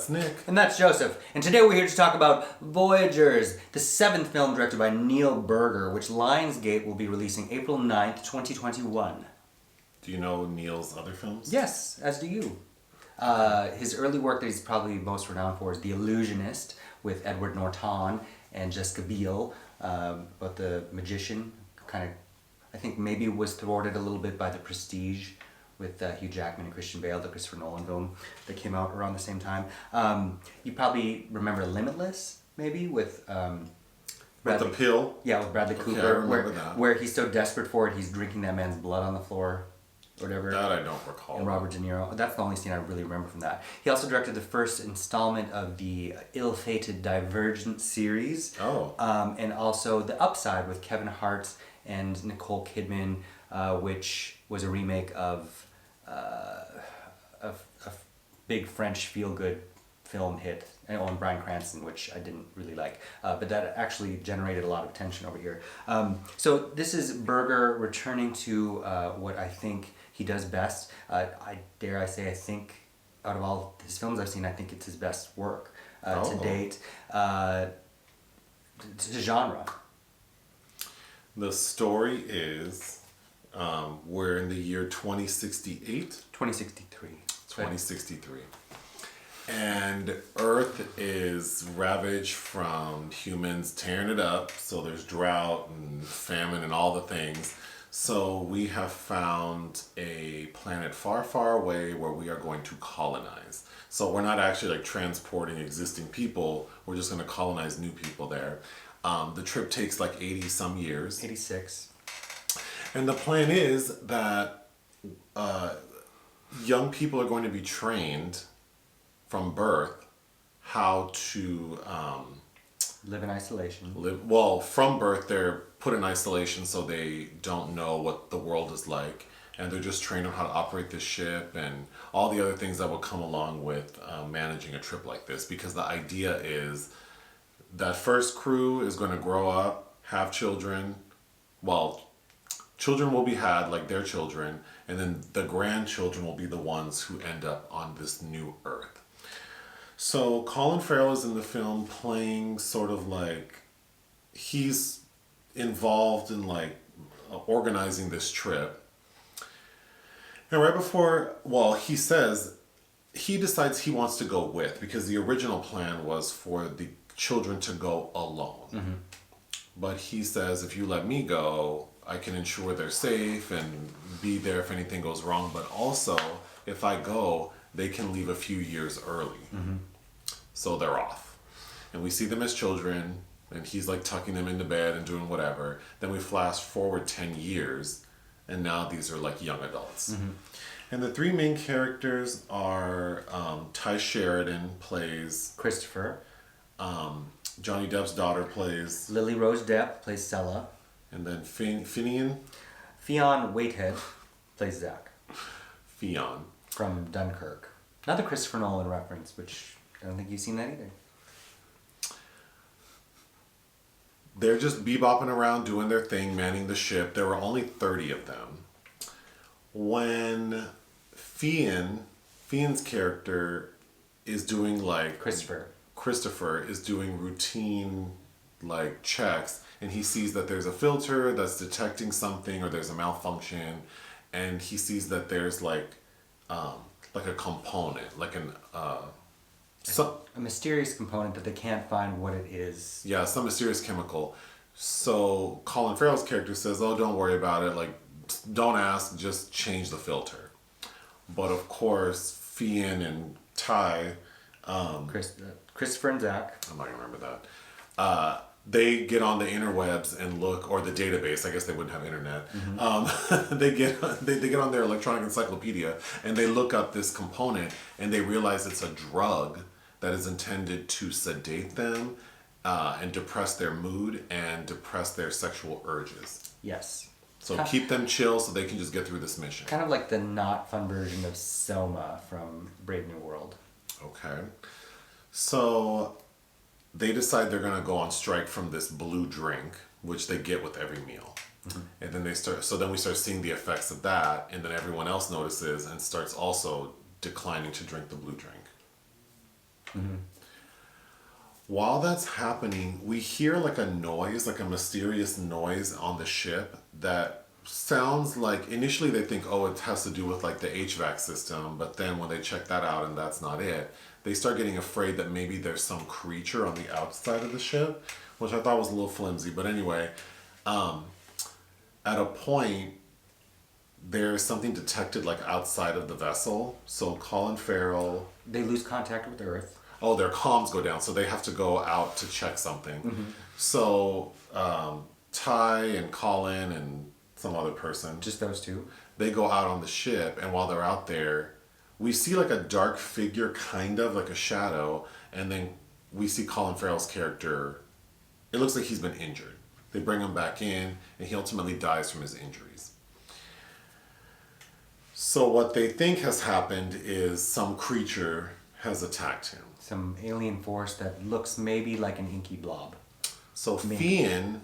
That's Nick. And that's Joseph. And today we're here to talk about Voyagers, the 7th film directed by Neil Burger, which Lionsgate will be releasing April 9th, 2021. Do you know Neil's other films? Yes, as do you. His early work that he's probably most renowned for is The Illusionist with Edward Norton and Jessica Biel, but The Magician kind of, I think maybe was thwarted a little bit by The Prestige with Hugh Jackman and Christian Bale, the Christopher Nolan film that came out around the same time. You probably remember Limitless, maybe, with Bradley. With the pill? Yeah, with Bradley Cooper. I remember that. Where he's so desperate for it, he's drinking that man's blood on the floor, or whatever. That I don't recall. And Robert De Niro. That's the only scene I really remember from that. He also directed the first installment of the ill-fated Divergent series. Oh. And also The Upside with Kevin Hart and Nicole Kidman, which was a remake of a big French feel-good film hit on Bryan Cranston, which I didn't really like, but that actually generated a lot of attention over here. So this is Burger returning to what I think he does best. I think out of all his films I've seen, I think it's his best work to date. To genre. The story is, we're in the year 2068? 2063. 2063. And Earth is ravaged from humans tearing it up, so there's drought and famine and all the things. So we have found a planet far, far away where we are going to colonize. So we're not actually like transporting existing people, we're just going to colonize new people there. The trip takes like 80 some years. 86. And the plan is that young people are going to be trained from birth how to live in isolation. From birth they're put in isolation so they don't know what the world is like, and they're just trained on how to operate this ship and all the other things that will come along with managing a trip like this, because the idea is that first crew is going to grow up, have children. Children will be had like their children, and then the grandchildren will be the ones who end up on this new Earth. So Colin Farrell is in the film playing sort of like, he's involved in like organizing this trip. And right before, he decides he wants to go with, because the original plan was for the children to go alone. Mm-hmm. But he says, if you let me go, I can ensure they're safe and be there if anything goes wrong. But also, if I go, they can leave a few years early. Mm-hmm. So they're off. And we see them as children, and he's like tucking them into bed and doing whatever. Then we flash forward 10 years, and now these are like young adults. Mm-hmm. And the three main characters are Ty Sheridan plays Christopher. Johnny Depp's daughter plays Lily Rose Depp plays Sela. And then Fionn Whitehead plays Zach. Fionn. From Dunkirk. Not the Christopher Nolan reference, which I don't think you've seen that either. They're just bebopping around doing their thing, manning the ship. There were only 30 of them. When Fionn's character is doing like... Christopher is doing routine like checks, and he sees that there's a filter that's detecting something, or there's a malfunction, and he sees that there's like a component, like a mysterious component that they can't find what it is. Yeah, some mysterious chemical. So Colin Farrell's character says, "Oh, don't worry about it. Like, don't ask. Just change the filter." But of course, Fionn and Ty, Christopher and Zach. I'm not gonna remember that. They get on the interwebs and look, or the database. I guess they wouldn't have internet. Mm-hmm. They get on their electronic encyclopedia and they look up this component, and they realize it's a drug that is intended to sedate them and depress their mood and depress their sexual urges. Yes. So keep them chill so they can just get through this mission. Kind of like the not fun version of Selma from Brave New World. Okay. So they decide they're going to go on strike from this blue drink, which they get with every meal. Mm-hmm. And then we start seeing the effects of that, and then everyone else notices and starts also declining to drink the blue drink. While that's happening, we hear like a noise, like a mysterious noise on the ship that sounds like, initially they think, oh, it has to do with like the HVAC system, but then when they check that out and that's not it, they start getting afraid that maybe there's some creature on the outside of the ship, which I thought was a little flimsy. But anyway, at a point, there's something detected like outside of the vessel. So Colin Farrell... They lose contact with Earth. Oh, their comms go down, so they have to go out to check something. So Ty and Colin and some other person, Just those two. they go out on the ship, and while they're out there, we see like a dark figure, kind of like a shadow, and then we see Colin Farrell's character. It looks like he's been injured. They bring him back in, and he ultimately dies from his injuries. So what they think has happened is some creature has attacked him. Some alien force that looks maybe like an inky blob. So Fionn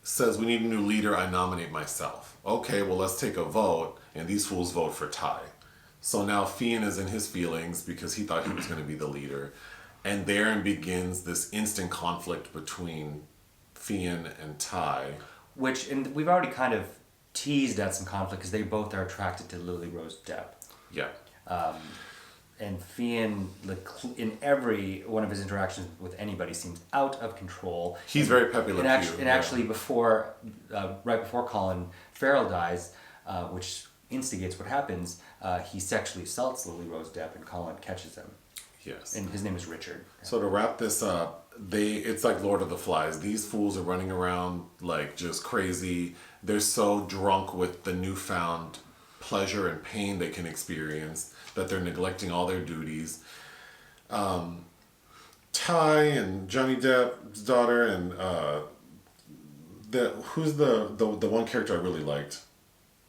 says, we need a new leader, I nominate myself. Okay, well, let's take a vote, and these fools vote for Ty. So now Fionn is in his feelings because he thought he was going to be the leader. And therein begins this instant conflict between Fionn and Ty. And we've already kind of teased at some conflict because they both are attracted to Lily Rose Depp. Yeah. And Fionn, in every one of his interactions with anybody, seems out of control. He's very peppy like you. And actually, right before Colin Farrell dies, which instigates what happens, he sexually assaults Lily Rose Depp, and Colin catches him. Yes. And his name is Richard. So to wrap this up, it's like Lord of the Flies. These fools are running around like just crazy. They're so drunk with the newfound pleasure and pain they can experience that they're neglecting all their duties. Ty and Johnny Depp's daughter and who's the one character I really liked,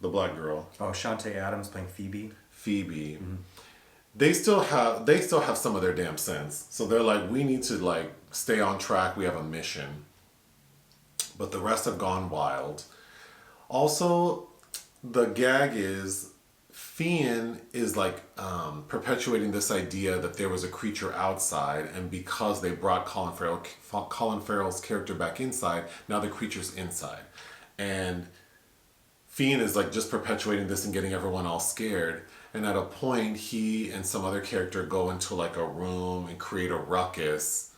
the black girl. Oh, Chanté Adams playing Phoebe. Phoebe. Mm-hmm. They still have some of their damn sense. So they're like, we need to like stay on track. We have a mission. But the rest have gone wild. Also, the gag is Fionn is like perpetuating this idea that there was a creature outside, and because they brought Colin Farrell's character back inside, now the creature's inside. And Fionn is like just perpetuating this and getting everyone all scared. And at a point, he and some other character go into like a room and create a ruckus,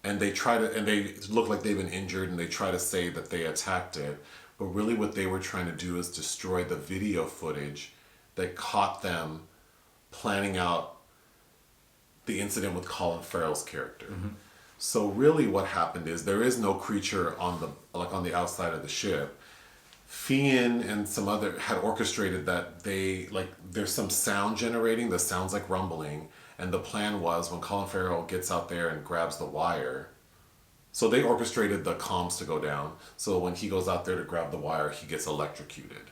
and they look like they've been injured, and they try to say that they attacked it. But really what they were trying to do is destroy the video footage that caught them planning out the incident with Colin Farrell's character. Mm-hmm. So really what happened is there is no creature on the outside of the ship. Fionn and some other had orchestrated that there's some sound generating that sounds like rumbling, and the plan was when Colin Farrell gets out there and grabs the wire. So they orchestrated the comms to go down. So when he goes out there to grab the wire, he gets electrocuted.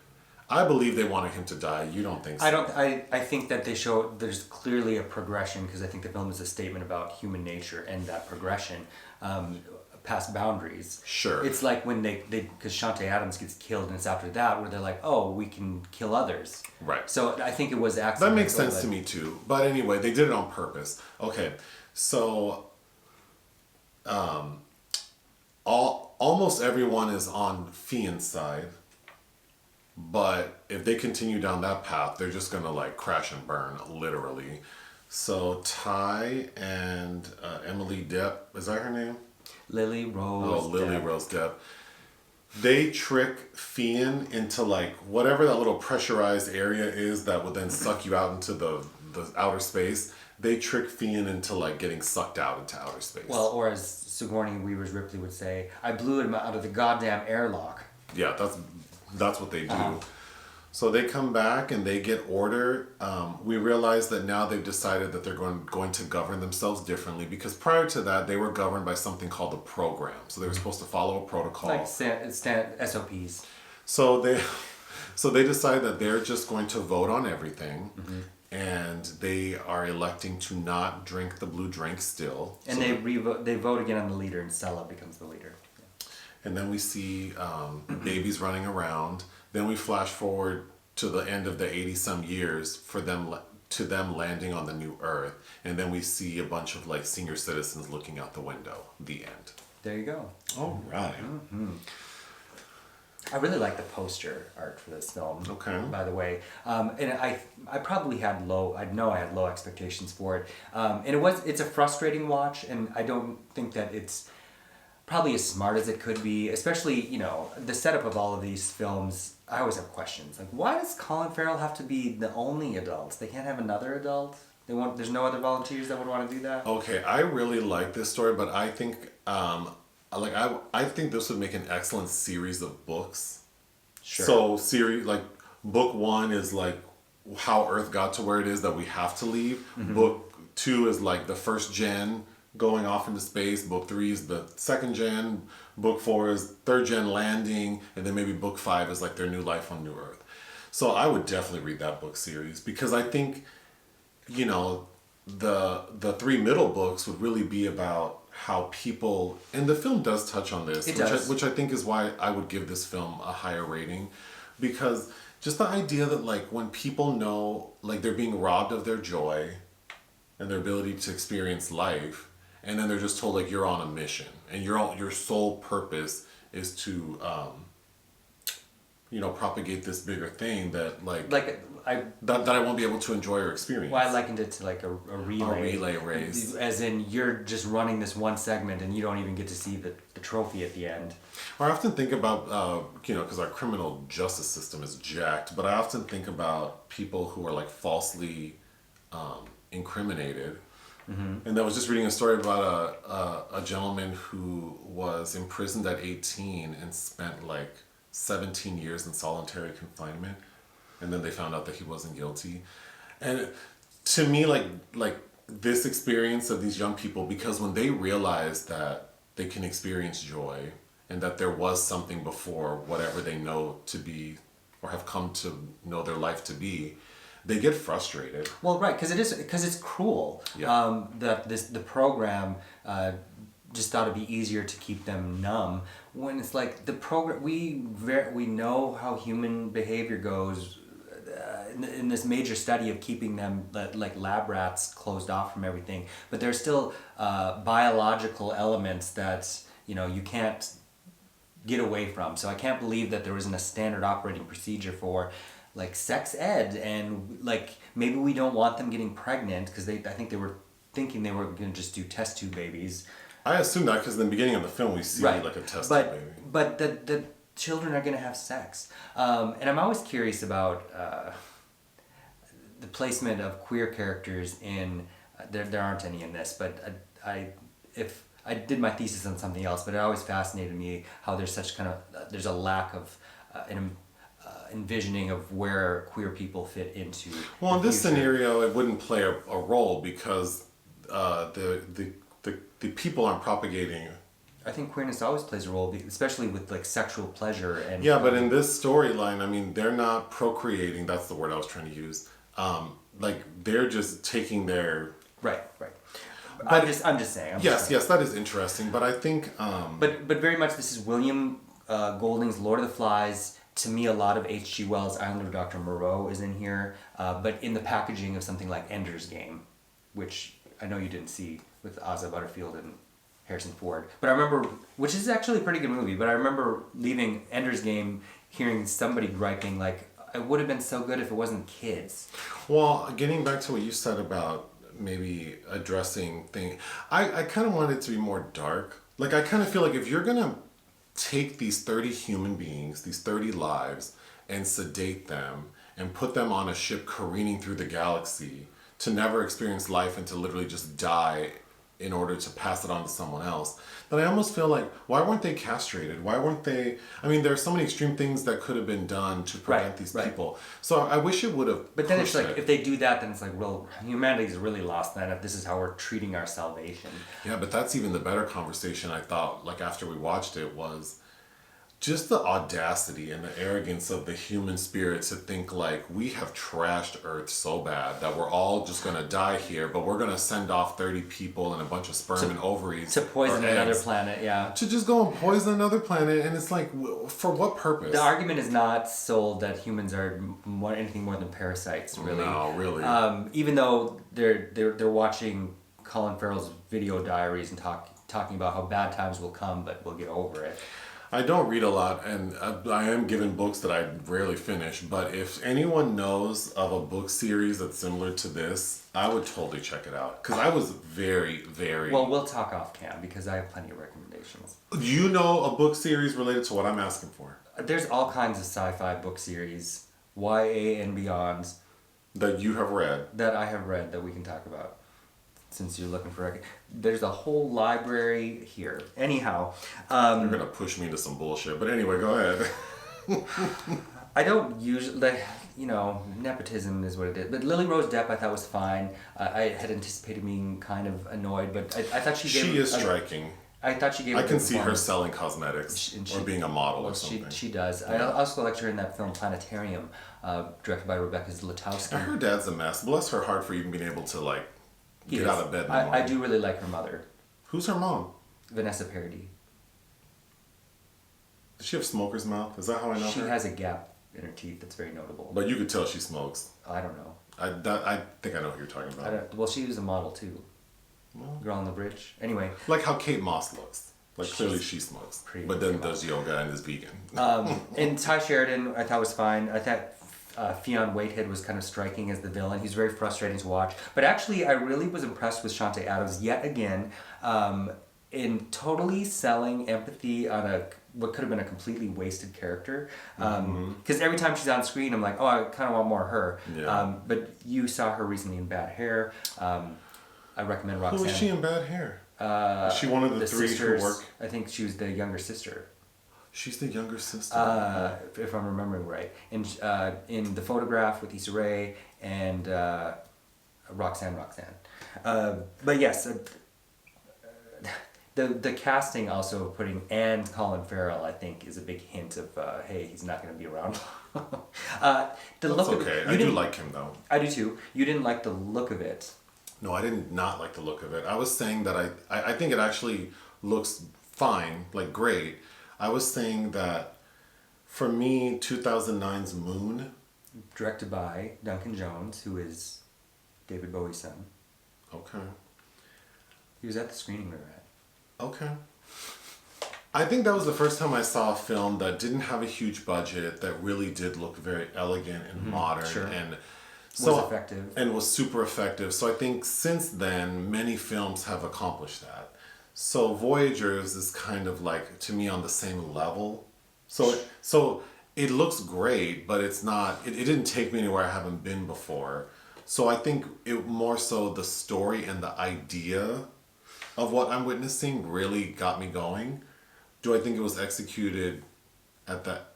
I believe they wanted him to die. You don't think so? I think that there's clearly a progression, because I think the film is a statement about human nature and that progression past boundaries. Sure. It's like when because Chanté Adams gets killed, and it's after that where they're like, oh, we can kill others. Right. So I think it was accidental. That makes sense to me too. But anyway, they did it on purpose. Okay. So almost everyone is on Fionn's side. But if they continue down that path, they're just gonna like crash and burn, literally. So Ty and Emily Depp, is that her name? Lily Rose. Oh, Lily Rose Depp. They trick Fionn into like whatever that little pressurized area is that would then suck you out into the outer space. They trick Fionn into like getting sucked out into outer space. Well, or as Sigourney Weaver's Ripley would say, I blew him out of the goddamn airlock. Yeah, that's what they do. So they come back and they get order. We realize that now they've decided that they're going to govern themselves differently, because prior to that they were governed by something called the program. So they were supposed to follow a protocol. Like SOPs. So they decide that they're just going to vote on everything. Mm-hmm. And they are electing to not drink the blue drink still. And so they vote again on the leader, and Sela becomes the leader. And then we see babies running around. Then we flash forward to the end of the 80-some years for them to them landing on the new Earth, and then we see a bunch of like senior citizens looking out the window. The end. There you go. All right. I really like the poster art for this film. Okay. By the way, and I probably had low. I know I had low expectations for it, and it's a frustrating watch, and I don't think that it's probably as smart as it could be. Especially, you know, the setup of all of these films. I always have questions like, why does Colin Farrell have to be the only adult? They can't have another adult. There's no other volunteers that would want to do that. Okay, I really like this story, but I think I think this would make an excellent series of books. Sure. So like book 1 is like how Earth got to where it is that we have to leave. Book 2 is like the first gen going off into space. Book 3 is the second gen. Book 4 is third gen landing, and then maybe book 5 is like their new life on New Earth. So I would definitely read that book series because I think, you know, the 3 middle books would really be about how people, and the film does touch on this, which I think is why I would give this film a higher rating, because just the idea that like when people know like they're being robbed of their joy and their ability to experience life, and then they're just told like you're on a mission and your sole purpose is to you know, propagate this bigger thing that that I won't be able to enjoy or experience. Well, I likened it to like a relay. A relay race. As in, you're just running this one segment and you don't even get to see the trophy at the end. I often think about, you know, because our criminal justice system is jacked, but I often think about people who are like falsely incriminated. And I was just reading a story about a gentleman who was imprisoned at 18 and spent like 17 years in solitary confinement, and then they found out that he wasn't guilty. And to me, like this experience of these young people, because when they realize that they can experience joy and that there was something before whatever they know to be or have come to know their life to be, they get frustrated. Well, right, because it's cruel. Yeah. That the program just thought it'd be easier to keep them numb, when it's like the program, we know how human behavior goes in this major study of keeping them like lab rats closed off from everything, but there's still biological elements that, you know, you can't get away from. So I can't believe that there isn't a standard operating procedure for like sex ed, and like maybe we don't want them getting pregnant because I think they were thinking they were going to just do test tube babies. I assume that because in the beginning of the film we see like a test tube baby. But the children are going to have sex. And I'm always curious about the placement of queer characters in, there aren't any in this, but if I did my thesis on something else, but it always fascinated me how there's such kind of, there's a lack of envisioning of where queer people fit into. Well, in this scenario, it wouldn't play a role because the people aren't propagating. I think queerness always plays a role, especially with like sexual pleasure and. Yeah, but in this storyline, I mean, they're not procreating. That's the word I was trying to use. Like they're just taking their. Right. But I'm just saying. Yes, that is interesting, but I think. But very much this is William Golding's Lord of the Flies. To me, a lot of H.G. Wells' Island of Dr. Moreau is in here, but in the packaging of something like Ender's Game, which I know you didn't see with Asa Butterfield and Harrison Ford. But I remember, which is actually a pretty good movie, but I remember leaving Ender's Game hearing somebody griping like, it would have been so good if it wasn't kids. Well, getting back to what you said about maybe addressing things, I kind of want it to be more dark. Like, I kind of feel like if you're going to take these 30 human beings, these 30 lives, and sedate them and put them on a ship careening through the galaxy to never experience life and to literally just die in order to pass it on to someone else, then I almost feel like, why weren't they castrated? Why weren't they... I mean, there are so many extreme things that could have been done to prevent these people. So I wish it would have. But then it's like, if they do that, then it's like, well, humanity's really lost then if this is how we're treating our salvation. Yeah, but that's even the better conversation, I thought, like after we watched it, was just the audacity and the arrogance of the human spirit to think like we have trashed Earth so bad that we're all just gonna die here, but we're gonna send off 30 people and a bunch of sperm and ovaries to poison or another eggs planet. Yeah. to just go and poison another planet, and it's like, for what purpose? The argument is not sold that humans are anything more than parasites, really. No, really. Even though they're watching Colin Farrell's video diaries and talking about how bad times will come, but we'll get over it. I don't read a lot, and I am given books that I rarely finish, but if anyone knows of a book series that's similar to this, I would totally check it out. Because I was very, very... Well, we'll talk off cam, because I have plenty of recommendations. You know a book series related to what I'm asking for? There's all kinds of sci-fi book series, YA and beyonds. That you have read? That I have read, that we can talk about. Since you're looking for... There's a whole library here. Anyhow... You're going to push me into some bullshit. But anyway, go ahead. I don't usually... nepotism is what it is. But Lily Rose Depp I thought was fine. I had anticipated being kind of annoyed, but I thought she gave... She is striking. I thought she gave... I can see her selling cosmetics or being a model or something. She does. Yeah. I also liked her in that film Planetarium, directed by Rebecca Zlotowski. Her dad's a mess. Bless her heart for even being able to, get out of bed in the morning. I do really like her mother. Who's her mom? Vanessa Paradis. Does she have smoker's mouth? Is that how I know her? She has a gap in her teeth that's very notable. But you could tell she smokes. I don't know. I think I know who you're talking about. Well, she was a model too. Well, Girl on the Bridge. Anyway. Like how Kate Moss looks. Clearly she smokes. But then does yoga and is vegan. And Ty Sheridan I thought was fine. I thought Fionn Whitehead was kind of striking as the villain. He's very frustrating to watch. But actually, I really was impressed with Chanté Adams yet again in totally selling empathy on what could have been a completely wasted character. Because every time she's on screen, I'm like, oh, I kind of want more of her. Yeah. But you saw her recently in Bad Hair. I recommend Roxanne. Who was she in Bad Hair? Is she one of the three sisters, who work? I think she was the younger sister. She's the younger sister. If I'm remembering right. And in The Photograph with Issa Rae and Roxanne Roxanne. But yes, the casting also putting and Colin Farrell, I think, is a big hint of, hey, he's not going to be around. That's okay. I do like him, though. I do, too. You didn't like the look of it. No, I did not like the look of it. I was saying that I think it actually looks fine, great. I was saying that, for me, 2009's Moon... Directed by Duncan Jones, who is David Bowie's son. Okay. He was at the screening we were at. Okay. I think that was the first time I saw a film that didn't have a huge budget, that really did look very elegant and modern. Sure. And was effective. And was super effective. So I think since then, many films have accomplished that. So Voyagers is kind of to me, on the same level. So it looks great, but it's not, it didn't take me anywhere I haven't been before. So I think it more so the story and the idea of what I'm witnessing really got me going. Do I think it was executed at that?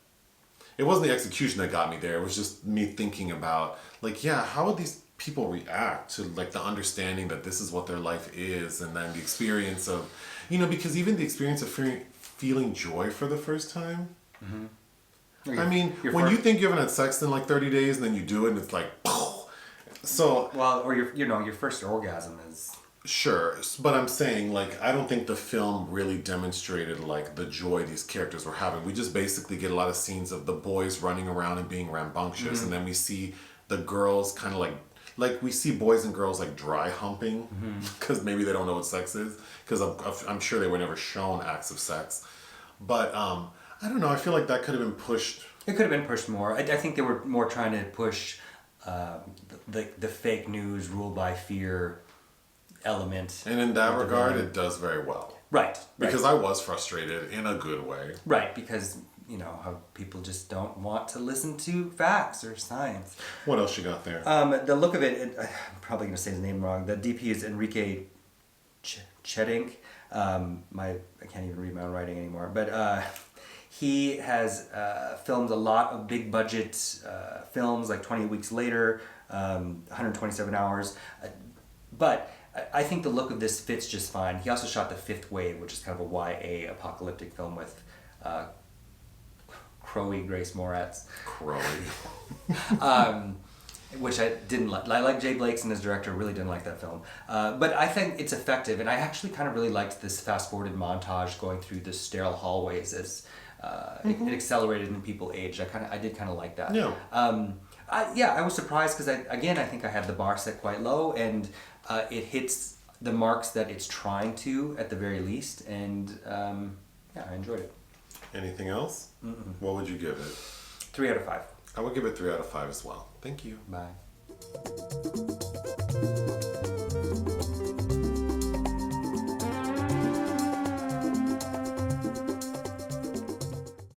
It wasn't the execution that got me there. It was just me thinking about, how would these people react to, the understanding that this is what their life is, and then the experience of, because even the experience of feeling joy for the first time. Mm-hmm. I mean, when you think you haven't had sex in 30 days, and then you do it, and it's so. Well, or your first orgasm is. Sure, but I'm saying, I don't think the film really demonstrated, the joy these characters were having. We just basically get a lot of scenes of the boys running around and being rambunctious, and then we see the girls kind of we see boys and girls, dry humping, because maybe they don't know what sex is, because I'm sure they were never shown acts of sex. But, I don't know, I feel like that could have been pushed. It could have been pushed more. I think they were more trying to push the fake news, rule by fear element. And in that regard, it does very well. Right. Because I was frustrated in a good way. Right, because, how people just don't want to listen to facts or science. What else you got there? The look of it, I'm probably going to say his name wrong. The DP is Enrique Chediak. I can't even read my own writing anymore. But he has filmed a lot of big budget films, 28 Weeks Later, 127 Hours. But I think the look of this fits just fine. He also shot The Fifth Wave, which is kind of a YA apocalyptic film with crowy Grace Moretz. Crowy. Which I didn't like. I like Jay Blakeson as director, really didn't like that film. But I think it's effective, and I actually kind of really liked this fast-forwarded montage going through the sterile hallways as it accelerated and people aged. I did kind of like that. Yeah. I was surprised because I think I had the bar set quite low, and it hits the marks that it's trying to at the very least, and I enjoyed it. Anything else? Mm-mm. What would you give it? 3 out of 5. I would give it 3 out of 5 as well. Thank you. Bye.